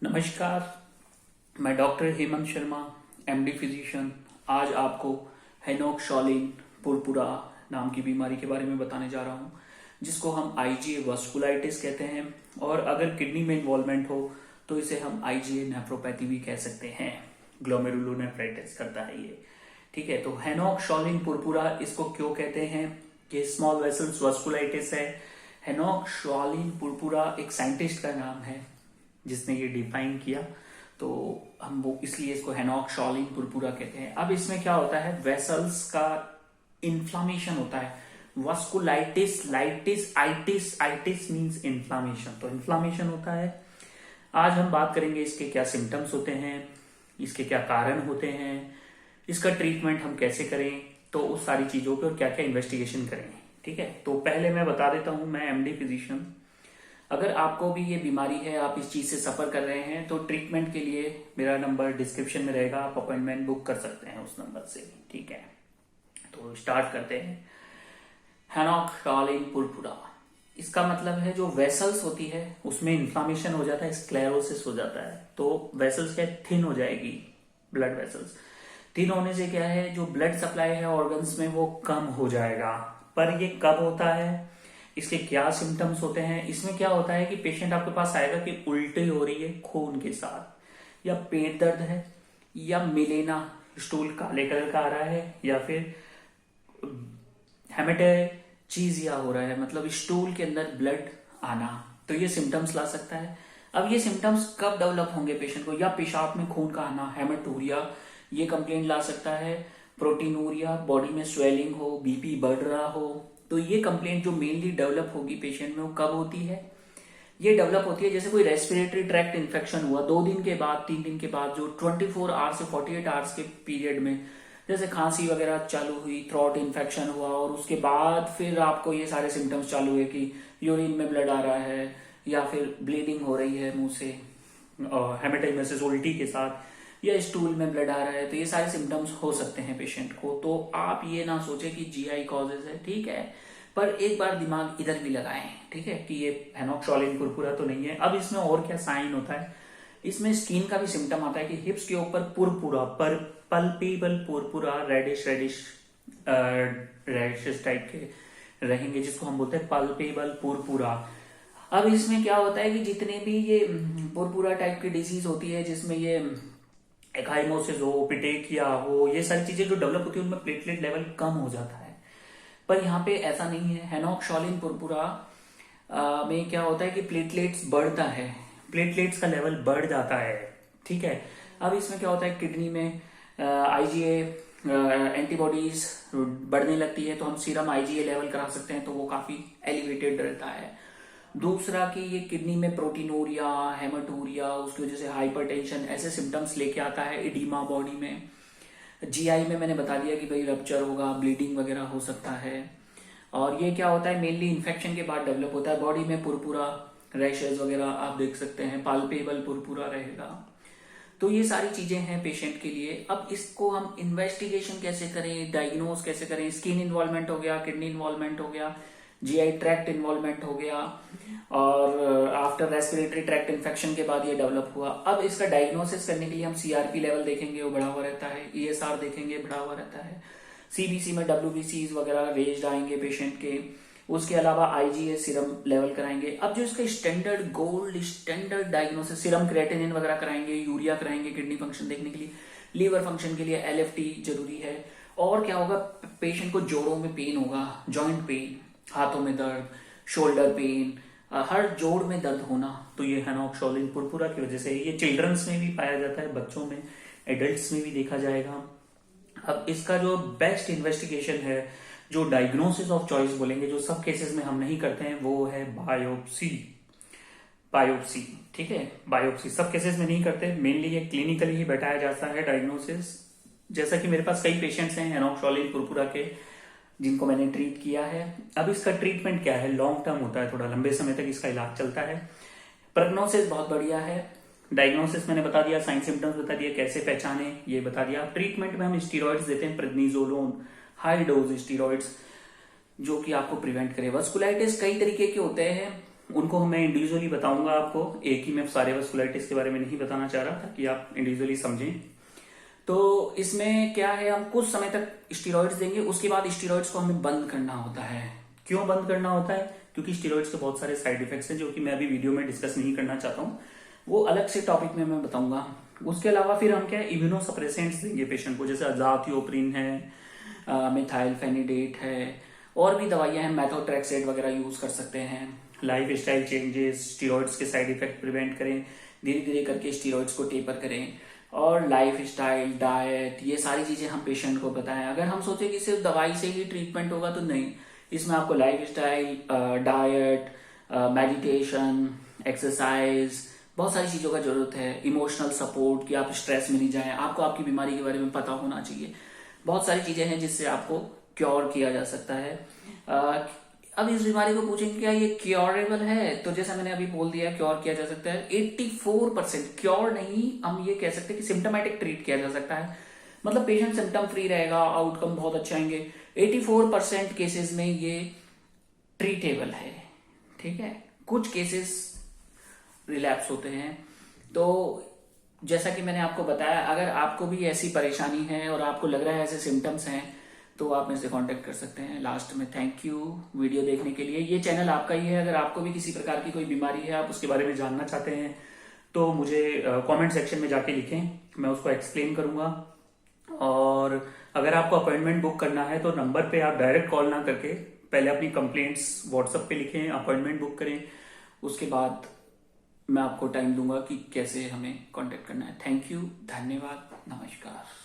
नमस्कार। मैं doctor Hemant Sharma, MD physician. आज आपको हेनोक-शॉलिन पुरपुरा नाम की बीमारी के बारे में बताने जा रहा हूं, जिसको हम आईजीए वास्कुलाइटिस कहते हैं। और अगर किडनी में इन्वॉल्वमेंट हो तो इसे हम आईजीए नेफ्रोपैथी भी कह सकते हैं। ग्लोमेरुलोनेफ्राइटिस करता है ये। ठीक है, तो हेनोक-शॉलिन पुरपुरा इसको क्यों कहते हैं? ये स्मॉल वेसल्स वास्कुलाइटिस है। हेनोक-शॉलिन पुरपुरा एक साइंटिस्ट का नाम है जिसने ये डिफाइन किया, तो हम वो इसलिए इसको हेनोक-शॉलिन पुरपुरा कहते हैं। अब इसमें क्या होता है, वेसल्स का इन्फ्लामेशन होता है। Vasculitis, litis, itis, itis means inflammation, तो इन्फ्लामेशन होता है। आज हम बात करेंगे इसके क्या सिम्टम्स होते हैं, इसके क्या कारण होते हैं, इसका ट्रीटमेंट हम कैसे करें, तो उस सारी चीजों पे और क्या क्या इन्वेस्टिगेशन करें। ठीक है, तो पहले मैं बता देता हूं, मैं एमडी फिजिशियन। अगर आपको भी ये बीमारी है, आप इस चीज से सफर कर रहे हैं, तो ट्रीटमेंट के लिए मेरा नंबर डिस्क्रिप्शन में रहेगा, आप अपॉइंटमेंट बुक कर सकते हैं उस नंबर से। ठीक है, तो स्टार्ट करते हैं। हेनोक-शॉलिन पुरपुरा, इसका मतलब है जो वेसल्स होती है उसमें इन्फ्लामेशन हो जाता है, स्क्लेरोसिस हो जाता है। तो वेसल्स क्या थिन हो जाएगी, ब्लड वेसल्स थिन होने से क्या है, जो ब्लड सप्लाई है ऑर्गन्स में वो कम हो जाएगा। पर ये कब होता है, इसके क्या सिम्टम्स होते हैं? इसमें क्या होता है कि पेशेंट आपके पास आएगा कि उल्टी हो रही है खून के साथ, या पेट दर्द है, या मिलेना स्टूल काले कलर का आ रहा है, या फिर हेमेटोचीजिया हो रहा है, मतलब स्टूल के अंदर ब्लड आना। तो ये सिम्टम्स ला सकता है। अब ये सिम्टम्स कब डेवलप होंगे पेशेंट को? या पेशाब में खून का आना, हेमेटूरिया, ये कंप्लेंट ला सकता है। प्रोटीनूरिया, बॉडी में स्वेलिंग हो, बीपी बढ़ रहा हो, तो ये कंप्लेंट जो मेनली डेवलप होगी पेशेंट में, वो कब होती है? ये डेवलप होती है जैसे कोई रेस्पिरेटरी ट्रैक्ट इन्फेक्शन हुआ 2 दिन के बाद, 3 दिन के बाद, जो 24 आवर्स से 48 आवर्स के पीरियड में, जैसे खांसी वगैरह चालू हुई, थ्रोट इन्फेक्शन हुआ, और उसके बाद फिर आपको ये सारे सिम्टम्स चालू हुए कि यूरिन में ब्लड आ रहा है, या फिर ब्लीडिंग हो रही है मुंह से, हेमेटोइमेसिस उल्टी के साथ, या स्टूल में ब्लड आ रहा है, तो ये सारे सिम्टम्स हो सकते हैं पेशेंट को। तो आप ये ना सोचे कि जीआई कॉजेज है, ठीक है, पर एक बार दिमाग इधर भी लगाएं, ठीक है, कि ये हेनोक-शॉलिन पुरपुरा तो नहीं है। अब इसमें और क्या साइन होता है, इसमें स्किन का भी सिम्टम आता है कि हिप्स के ऊपर पुरपुरा, पर palpable purpura, reddish reddish rashes type के रहेंगे, जिसको हम बोलते हैं पल्पेबल पुरपुरा। अब इसमें क्या होता है कि जितने भी ये पुरपुरा टाइप की डिजीज होती है, जिसमें ये एकाइमोसिस हो, पिटेकिया हो, ये सारी चीजें जो डेवलप होती है, उनमें प्लेटलेट लेवल कम हो जाता है। पर यहाँ पे ऐसा नहीं है। हेनोक-शॉलिन पुरपुरा में क्या होता है कि प्लेटलेट्स बढ़ता है, प्लेटलेट्स का लेवल बढ़ जाता है। ठीक है, अब इसमें क्या होता है, किडनी में आईजीए एंटीबॉडीज बढ़ने लगती है, तो हम सीरम आईजीए लेवल करा सकते हैं, तो वो काफी एलिवेटेड रहता है। दूसरा कि ये किडनी में प्रोटीनूरिया, हेमाटूरिया, उसकी वजह से हाइपरटेंशन, ऐसे सिम्टम्स लेके आता है। इडीमा बॉडी में, जीआई में मैंने बता दिया कि भाई रप्चर होगा, ब्लीडिंग वगैरह हो सकता है। और ये क्या होता है, मेनली इन्फेक्शन के बाद डेवलप होता है। बॉडी में पुरपुरा, रैशेज वगैरह आप देख सकते हैं, पाल्पेबल पुरपुरा रहेगा। तो ये सारी चीजें हैं पेशेंट के लिए। अब इसको हम इन्वेस्टिगेशन कैसे करें, डायग्नोज कैसे करें? स्किन इन्वॉल्वमेंट हो गया, किडनी इन्वॉल्वमेंट हो गया, जीआई ट्रैक्ट इन्वॉल्वमेंट हो गया, और आफ्टर रेस्पिरेटरी ट्रैक्ट इन्फेक्शन के बाद ये डेवलप हुआ। अब इसका डायग्नोसिस करने के लिए हम सीआरपी लेवल देखेंगे, वो बढ़ा हुआ रहता है, ईएसआर देखेंगे, बढ़ा हुआ रहता है, सीबीसी में डब्ल्यूबीसी वगैरह रेज्ड आएंगे पेशेंट के। उसके अलावा आईजीए सीरम लेवल कराएंगे। अब जो इसका standard gold standard diagnosis, serum creatinine वगैरह कराएंगे, यूरिया कराएंगे किडनी फंक्शन देखने के लिए, लीवर फंक्शन के लिए एलएफटी जरूरी है। और क्या होगा, पेशेंट को जोड़ों में पेन होगा, जॉइंट पेन, हाथों में दर्द, शोल्डर पेन, हर जोड़ में दर्द होना, तो ये हेनोक-शॉलिन पुरपुरा की वजह से। ये चिल्ड्रंस में भी पाया जाता है, बच्चों में, एडल्ट्स में भी देखा जाएगा। अब इसका जो बेस्ट इन्वेस्टिगेशन है, जो डायग्नोसिस ऑफ चॉइस बोलेंगे, जो सब केसेस में हम नहीं करते हैं, वो है बायोप्सी। बायोप्सी, ठीक है, बायोप्सी सब केसेस में नहीं करते, मेनली ये क्लिनिकली ही बैठाया जाता है डायग्नोसिस। जैसा कि मेरे पास कई पेशेंट्स हैं हेनोक-शॉलिन पुरपुरा के, जिनको मैंने ट्रीट किया है। अब इसका ट्रीटमेंट क्या है, लॉन्ग टर्म होता है, थोड़ा लंबे समय तक इसका इलाज चलता है। प्रोग्नोसिस बहुत बढ़िया है। डायग्नोसिस मैंने बता दिया, साइन सिम्टम्स बता दिया, कैसे पहचाने ये बता दिया। ट्रीटमेंट में हम स्टीरॉइड्स देते हैं, प्रेडनिसोलोन, हाई डोज स्टीरॉइड्स, जो कि आपको प्रिवेंट करे। वास्कुलाइटिस कई तरीके के होते हैं, उनको मैं इंडिविजुअली बताऊंगा आपको, एक ही मैं सारे वस्कुलाइटिस के बारे में नहीं बताना चाह रहा, ताकि आप इंडिविजुअली समझें। तो इसमें क्या है, हम कुछ समय तक स्टीरॉइड्स देंगे, उसके बाद स्टीरॉइड्स को हमें बंद करना होता है। क्यों बंद करना होता है? क्योंकि स्टीरॉइड्स के बहुत सारे साइड इफेक्ट्स हैं, जो कि मैं अभी वीडियो में डिस्कस नहीं करना चाहता हूँ, वो अलग से टॉपिक में मैं बताऊंगा। उसके अलावा फिर हम क्या इम्यूनोसप्रेसेंट्स देंगे पेशेंट को, जैसे अजाथियोप्रिन है, मिथाइलफेनिडेट है, और भी दवाइयां हैं, मेथोट्रेक्सेट वगैरह यूज कर सकते हैं। लाइफ स्टाइल चेंजेस स्टीरॉइड्स के साइड इफेक्ट प्रिवेंट करें, धीरे धीरे करके स्टीरॉइड्स को टेपर करें, और लाइफ स्टाइल, डाइट, ये सारी चीजें हम पेशेंट को बताएं। अगर हम सोचे कि सिर्फ दवाई से ही ट्रीटमेंट होगा, तो नहीं, इसमें आपको life style, diet, meditation, exercise, बहुत सारी चीजों का जरूरत है। इमोशनल सपोर्ट, कि आप स्ट्रेस में नहीं जाएं, आपको आपकी बीमारी के बारे में पता होना चाहिए। बहुत सारी चीजें हैं जिससे आपको क्योर किया जा सकता है। अब इस बीमारी को पूछेंगे क्या ये क्योरेबल है, तो जैसा मैंने अभी बोल दिया, क्योर किया जा सकता है। 84% क्योर नहीं, हम ये कह सकते हैं कि सिम्टोमेटिक ट्रीट किया जा सकता है, मतलब पेशेंट सिम्टम फ्री रहेगा, आउटकम बहुत अच्छे आएंगे। 84% केसेस में ये ट्रीटेबल है, ठीक है। कुछ केसेस रिलैप्स होते हैं। तो जैसा कि मैंने आपको बताया, अगर आपको भी ऐसी परेशानी है और आपको लग रहा है ऐसे सिम्टम्स हैं, तो आप मेरे से कांटेक्ट कर सकते हैं। लास्ट में थैंक यू वीडियो देखने के लिए। ये चैनल आपका ही है, अगर आपको भी किसी प्रकार की कोई बीमारी है, आप उसके बारे में जानना चाहते हैं, तो मुझे कमेंट सेक्शन में जाके लिखें, मैं उसको एक्सप्लेन करूंगा। और अगर आपको अपॉइंटमेंट बुक करना है, तो नंबर पे आप डायरेक्ट कॉल ना करके पहले अपनी कंप्लेंट्स व्हाट्सएप पे लिखें, अपॉइंटमेंट बुक करें, उसके बाद मैं आपको टाइम दूंगा कि कैसे हमें कांटेक्ट करना है। थैंक यू, धन्यवाद, नमस्कार।